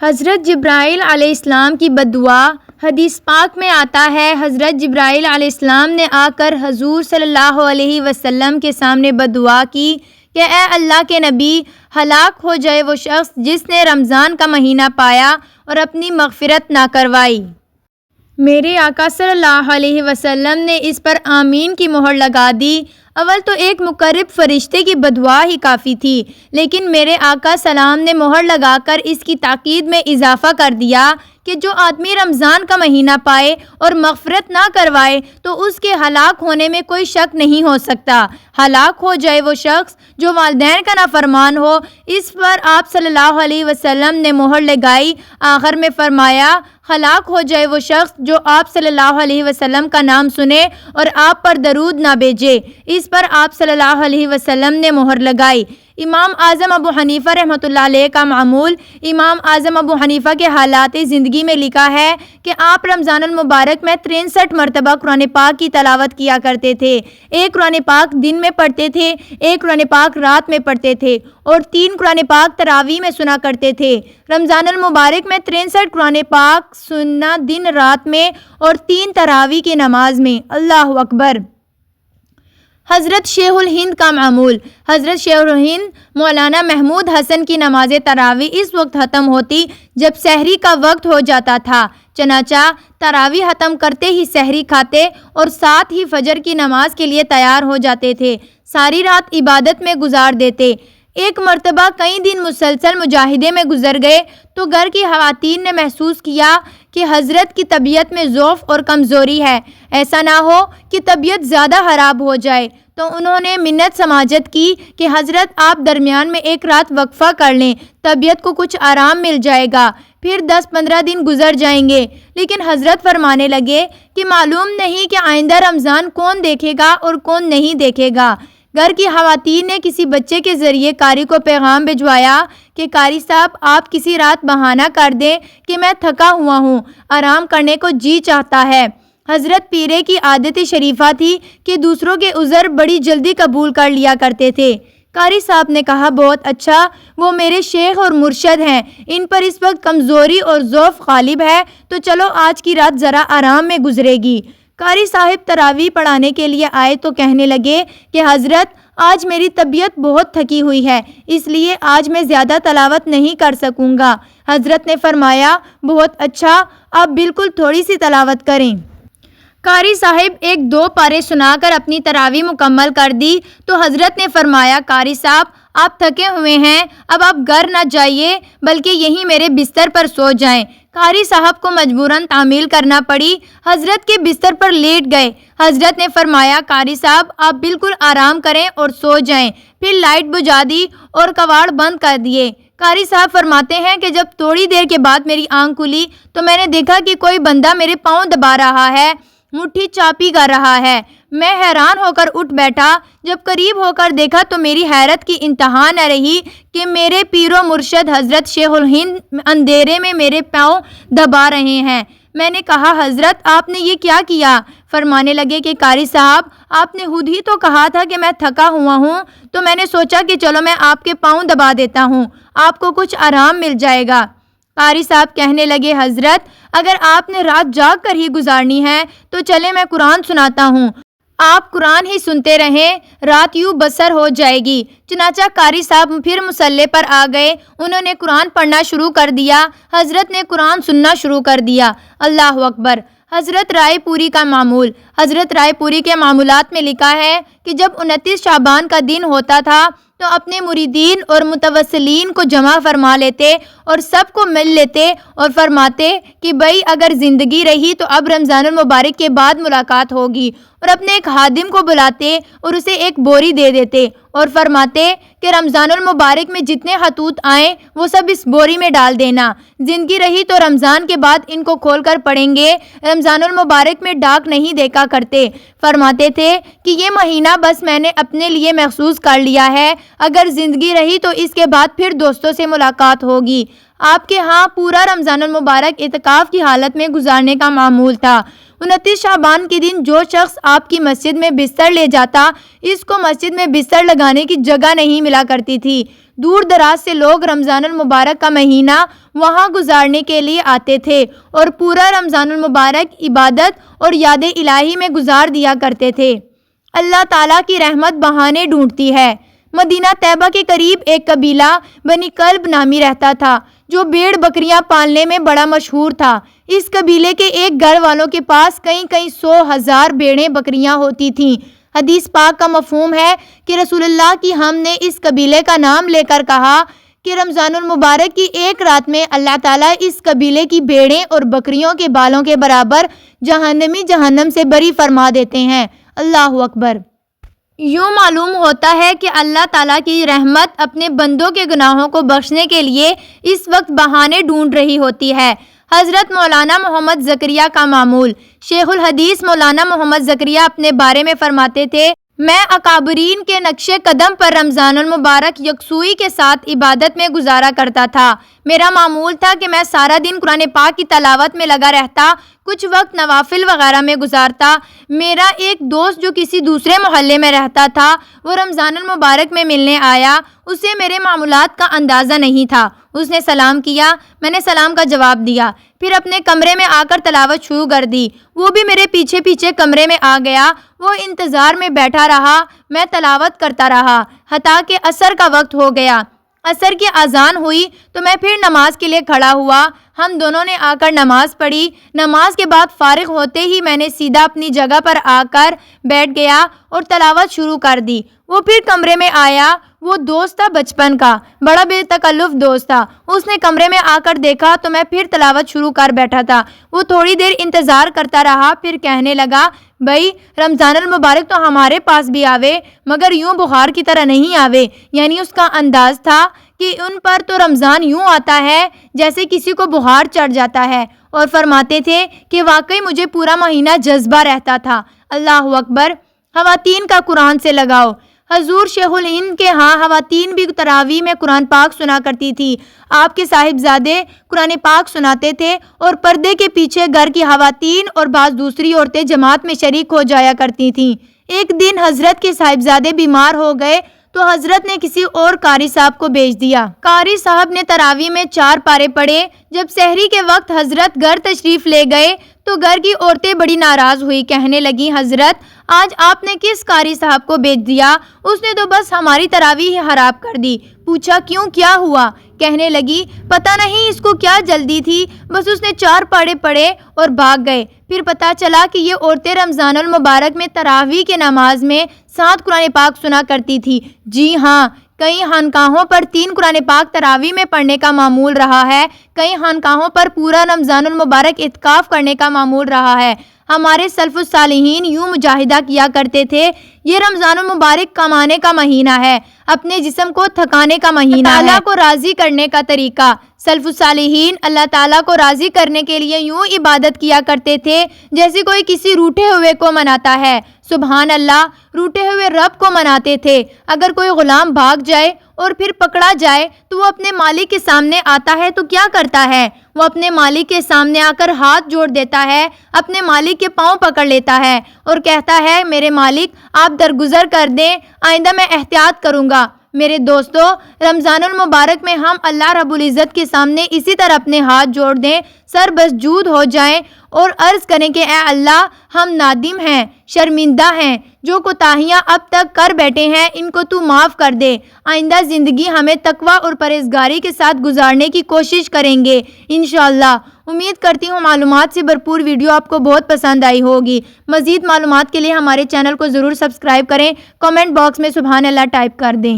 حضرت جبرائیل علیہ السلام کی بددعا۔ حدیث پاک میں آتا ہے حضرت جبرائیل علیہ السلام نے آ کر حضور صلی اللہ علیہ وسلم کے سامنے بددعا کی کہ اے اللہ کے نبی، ہلاک ہو جائے وہ شخص جس نے رمضان کا مہینہ پایا اور اپنی مغفرت نہ کروائی۔ میرے آقا صلی اللہ علیہ وسلم نے اس پر آمین کی مہر لگا دی۔ اول تو ایک مقرب فرشتے کی بددعا ہی کافی تھی، لیکن میرے آقا سلام نے مہر لگا کر اس کی تاکید میں اضافہ کر دیا کہ جو آدمی رمضان کا مہینہ پائے اور مغفرت نہ کروائے تو اس کے ہلاک ہونے میں کوئی شک نہیں ہو سکتا۔ ہلاک ہو جائے وہ شخص جو والدین کا نافرمان ہو۔ اس پر آپ صلی اللہ علیہ وسلم نے مہر لگائی۔ آخر میں فرمایا ہلاک ہو جائے وہ شخص جو آپ صلی اللہ علیہ وسلم کا نام سنے اور آپ پر درود نہ بھیجے۔ اس پر آپ صلی اللہ علیہ وسلم نے مہر لگائی۔ امام اعظم ابو حنیفہ رحمۃ اللہ علیہ کا معمول۔ امام اعظم ابو حنیفہ کے حالات زندگی میں لکھا ہے کہ آپ رمضان المبارک میں 63 مرتبہ قرآن پاک کی تلاوت کیا کرتے تھے۔ ایک قرآن پاک دن میں پڑھتے تھے، ایک قرآن پاک رات میں پڑھتے تھے اور 3 قرآن پاک تراویح میں سنا کرتے تھے۔ رمضان المبارک میں 63 قرآن پاک سننا دن رات میں اور 3 تراویح کی نماز میں۔ اللہ اکبر۔ حضرت شیخ الہند کا معمول۔ حضرت شیخ الہند مولانا محمود حسن کی نماز تراویح اس وقت ختم ہوتی جب سحری کا وقت ہو جاتا تھا، چنانچہ تراویح ختم کرتے ہی سحری کھاتے اور ساتھ ہی فجر کی نماز کے لیے تیار ہو جاتے تھے۔ ساری رات عبادت میں گزار دیتے۔ ایک مرتبہ کئی دن مسلسل مجاہدے میں گزر گئے تو گھر کی خواتین نے محسوس کیا کہ حضرت کی طبیعت میں ضعف اور کمزوری ہے، ایسا نہ ہو کہ طبیعت زیادہ خراب ہو جائے، تو انہوں نے منت سماجت کی کہ حضرت آپ درمیان میں ایک رات وقفہ کر لیں، طبیعت کو کچھ آرام مل جائے گا، پھر 10-15 دن گزر جائیں گے۔ لیکن حضرت فرمانے لگے کہ معلوم نہیں کہ آئندہ رمضان کون دیکھے گا اور کون نہیں دیکھے گا۔ گھر کی خواتین نے کسی بچے کے ذریعے قاری کو پیغام بھجوایا کہ قاری صاحب آپ کسی رات بہانہ کر دیں کہ میں تھکا ہوا ہوں، آرام کرنے کو جی چاہتا ہے۔ حضرت پیرے کی عادت شریفہ تھی کہ دوسروں کے عذر بڑی جلدی قبول کر لیا کرتے تھے۔ قاری صاحب نے کہا بہت اچھا، وہ میرے شیخ اور مرشد ہیں، ان پر اس وقت کمزوری اور ضعف غالب ہے، تو چلو آج کی رات ذرا آرام میں گزرے گی۔ قاری صاحب تراویح پڑھانے کے لیے آئے تو کہنے لگے کہ حضرت آج میری طبیعت بہت تھکی ہوئی ہے، اس لیے آج میں زیادہ تلاوت نہیں کر سکوں گا۔ حضرت نے فرمایا بہت اچھا، آپ بالکل تھوڑی سی تلاوت کریں۔ قاری صاحب 1-2 پارے سنا کر اپنی تراویح مکمل کر دی تو حضرت نے فرمایا قاری صاحب آپ تھکے ہوئے ہیں، اب آپ گھر نہ جائیے بلکہ یہیں میرے بستر پر سو جائیں۔ قاری صاحب کو مجبوراً تعمیل کرنا پڑی، حضرت کے بستر پر لیٹ گئے۔ حضرت نے فرمایا قاری صاحب آپ بالکل آرام کریں اور سو جائیں، پھر لائٹ بجھا دی اور کواڑ بند کر دیے۔ قاری صاحب فرماتے ہیں کہ جب تھوڑی دیر کے بعد میری آنکھ کھلی تو میں نے دیکھا کہ کوئی بندہ میرے پاؤں دبا رہا ہے، مٹھی چاپی کر رہا ہے۔ میں حیران ہو کر اٹھ بیٹھا، جب قریب ہو کر دیکھا تو میری حیرت کی انتہا نہ رہی کہ میرے پیر و مرشد حضرت شیخ الہند اندھیرے میں میرے پاؤں دبا رہے ہیں۔ میں نے کہا حضرت آپ نے یہ کیا کیا؟ فرمانے لگے کہ قاری صاحب آپ نے خود ہی تو کہا تھا کہ میں تھکا ہوا ہوں، تو میں نے سوچا کہ چلو میں آپ کے پاؤں دبا دیتا ہوں، آپ کو کچھ آرام مل جائے گا۔ قاری صاحب کہنے لگے حضرت اگر آپ نے رات جاگ کر ہی گزارنی ہے تو چلے میں قرآن سناتا ہوں، آپ قرآن ہی سنتے رہیں، رات یوں بسر ہو جائے گی۔ چنانچہ قاری صاحب پھر مصلے پر آ گئے، انہوں نے قرآن پڑھنا شروع کر دیا، حضرت نے قرآن سننا شروع کر دیا۔ اللہ اکبر۔ حضرت رائے پوری کا معمول۔ حضرت رائے پوری کے معمولات میں لکھا ہے کہ جب 29 شعبان کا دن ہوتا تھا تو اپنے مریدین اور متوسلین کو جمع فرما لیتے اور سب کو مل لیتے اور فرماتے کہ بھائی اگر زندگی رہی تو اب رمضان المبارک کے بعد ملاقات ہوگی، اور اپنے ایک خادم کو بلاتے اور اسے ایک بوری دے دیتے اور فرماتے کہ رمضان المبارک میں جتنے خطوط آئیں وہ سب اس بوری میں ڈال دینا، زندگی رہی تو رمضان کے بعد ان کو کھول کر پڑھیں گے، رمضان المبارک میں ڈاک نہیں دیکھا کرتے۔ فرماتے تھے کہ یہ مہینہ بس میں نے اپنے لیے مخصوص کر لیا ہے، اگر زندگی رہی تو اس کے بعد پھر دوستوں سے ملاقات ہوگی۔ آپ کے ہاں پورا رمضان المبارک اعتکاف کی حالت میں گزارنے کا معمول تھا۔ 29 شعبان کے دن جو شخص آپ کی مسجد میں بستر لے جاتا، اس کو مسجد میں بستر لگانے کی جگہ نہیں ملا کرتی تھی، دور دراز سے لوگ رمضان المبارک کا مہینہ وہاں گزارنے کے لیے آتے تھے اور پورا رمضان المبارک عبادت اور یاد الہی میں گزار دیا کرتے تھے۔ اللہ تعالیٰ کی رحمت بہانے ڈھونڈتی ہے۔ مدینہ طیبہ کے قریب ایک قبیلہ بنی کلب نامی رہتا تھا جو بھیڑ بکریاں پالنے میں بڑا مشہور تھا۔ اس قبیلے کے ایک گھر والوں کے پاس کئی 100,000 بھیڑیں بکریاں ہوتی تھیں۔ حدیث پاک کا مفہوم ہے کہ رسول اللہ کی ہم نے اس قبیلے کا نام لے کر کہا کہ رمضان المبارک کی ایک رات میں اللہ تعالیٰ اس قبیلے کی بھیڑیں اور بکریوں کے بالوں کے برابر جہنمی جہنم سے بری فرما دیتے ہیں۔ اللہ اکبر۔ یوں معلوم ہوتا ہے کہ اللہ تعالیٰ کی رحمت اپنے بندوں کے گناہوں کو بخشنے کے لیے اس وقت بہانے ڈھونڈ رہی ہوتی ہے۔ حضرت مولانا محمد زکریا کا معمول۔ شیخ الحدیث مولانا محمد زکریا اپنے بارے میں فرماتے تھے، میں اکابرین کے نقش قدم پر رمضان المبارک یکسوئی کے ساتھ عبادت میں گزارا کرتا تھا۔ میرا معمول تھا کہ میں سارا دن قرآن پاک کی تلاوت میں لگا رہتا، کچھ وقت نوافل وغیرہ میں گزارتا۔ میرا ایک دوست جو کسی دوسرے محلے میں رہتا تھا وہ رمضان المبارک میں ملنے آیا۔ اسے میرے معمولات کا اندازہ نہیں تھا۔ اس نے سلام کیا، میں نے سلام کا جواب دیا، پھر اپنے کمرے میں آ کر تلاوت شروع کر دی۔ وہ بھی میرے پیچھے پیچھے کمرے میں آ گیا۔ وہ انتظار میں بیٹھا رہا، میں تلاوت کرتا رہا حتیٰ کہ عصر کا وقت ہو گیا۔ عصر کی اذان ہوئی تو میں پھر نماز کے لیے کھڑا ہوا۔ ہم دونوں نے آ کر نماز پڑھی۔ نماز کے بعد فارغ ہوتے ہی میں نے سیدھا اپنی جگہ پر آ کر بیٹھ گیا اور تلاوت شروع کر دی۔ وہ پھر کمرے میں آیا۔ وہ دوست تھا بچپن کا، بڑا بے تکلف دوست تھا۔ اس نے کمرے میں آ کر دیکھا تو میں پھر تلاوت شروع کر بیٹھا تھا۔ وہ تھوڑی دیر انتظار کرتا رہا، پھر کہنے لگا، بھائی رمضان المبارک تو ہمارے پاس بھی آوے مگر یوں بخار کی طرح نہیں آوے۔ یعنی اس کا انداز تھا کہ ان پر تو رمضان یوں آتا ہے جیسے کسی کو بخار چڑھ جاتا ہے، اور فرماتے تھے کہ واقعی مجھے پورا مہینہ جذبہ رہتا تھا۔ اللہ اکبر۔ خواتین کا قرآن سے لگاؤ۔ حضور شیخ الہند کے ہاں خواتین بھی تراویح میں قرآن پاک سنا کرتی تھی۔ آپ کے صاحبزادے قرآن پاک سناتے تھے اور پردے کے پیچھے گھر کی خواتین اور بعض دوسری عورتیں جماعت میں شریک ہو جایا کرتی تھیں۔ ایک دن حضرت کے صاحبزادے بیمار ہو گئے تو حضرت نے کسی اور قاری صاحب کو بھیج دیا۔ قاری صاحب نے تراویح میں 4 پارے پڑھے۔ جب سحری کے وقت حضرت گھر تشریف لے گئے تو گھر کی عورتیں بڑی ناراض ہوئی، کہنے لگیں، حضرت آج آپ نے کس قاری صاحب کو بھیج دیا؟ اس نے تو بس ہماری تراویح خراب کر دی۔ پوچھا کیوں، کیا ہوا؟ کہنے لگی، پتہ نہیں اس کو کیا جلدی تھی، بس اس نے 4 پارے پڑھے اور بھاگ گئے۔ پھر پتہ چلا کہ یہ عورتیں رمضان المبارک میں تراویح کے نماز میں 7 قرآن پاک سنا کرتی تھی۔ جی ہاں، کئی خانقاہوں پر 3 قرآن پاک تراویح میں پڑھنے کا معمول رہا ہے، کئی خانقاہوں پر پورا رمضان المبارک اعتکاف کرنے کا معمول رہا ہے۔ ہمارے سلف الصالحین یوں مجاہدہ کیا کرتے تھے، یہ رمضان المبارک کمانے کا مہینہ ہے، اپنے جسم کو تھکانے کا مہینہ ہے۔ اللہ کو راضی کرنے کا طریقہ۔ سلف الصالحین اللہ تعالیٰ کو راضی کرنے کے لیے یوں عبادت کیا کرتے تھے جیسے کوئی کسی روٹھے ہوئے کو مناتا ہے۔ سبحان اللہ، روٹھے ہوئے رب کو مناتے تھے۔ اگر کوئی غلام بھاگ جائے اور پھر پکڑا جائے تو وہ اپنے مالک کے سامنے آتا ہے تو کیا کرتا ہے؟ وہ اپنے مالک کے سامنے آ کر ہاتھ جوڑ دیتا ہے، اپنے مالک کے پاؤں پکڑ لیتا ہے اور کہتا ہے، میرے مالک آپ درگزر کر دیں، آئندہ میں احتیاط کروں گا۔ میرے دوستو، رمضان المبارک میں ہم اللہ رب العزت کے سامنے اسی طرح اپنے ہاتھ جوڑ دیں، سر مسجود ہو جائیں اور عرض کریں کہ اے اللہ، ہم نادم ہیں، شرمندہ ہیں، جو کوتاہیاں اب تک کر بیٹھے ہیں ان کو تو معاف کر دے۔ آئندہ زندگی ہمیں تقویٰ اور پرہیزگاری کے ساتھ گزارنے کی کوشش کریں گے انشاءاللہ۔ امید کرتی ہوں معلومات سے بھرپور ویڈیو آپ کو بہت پسند آئی ہوگی۔ مزید معلومات کے لیے ہمارے چینل کو ضرور سبسکرائب کریں، کمنٹ باکس میں سبحان اللہ ٹائپ کر دیں۔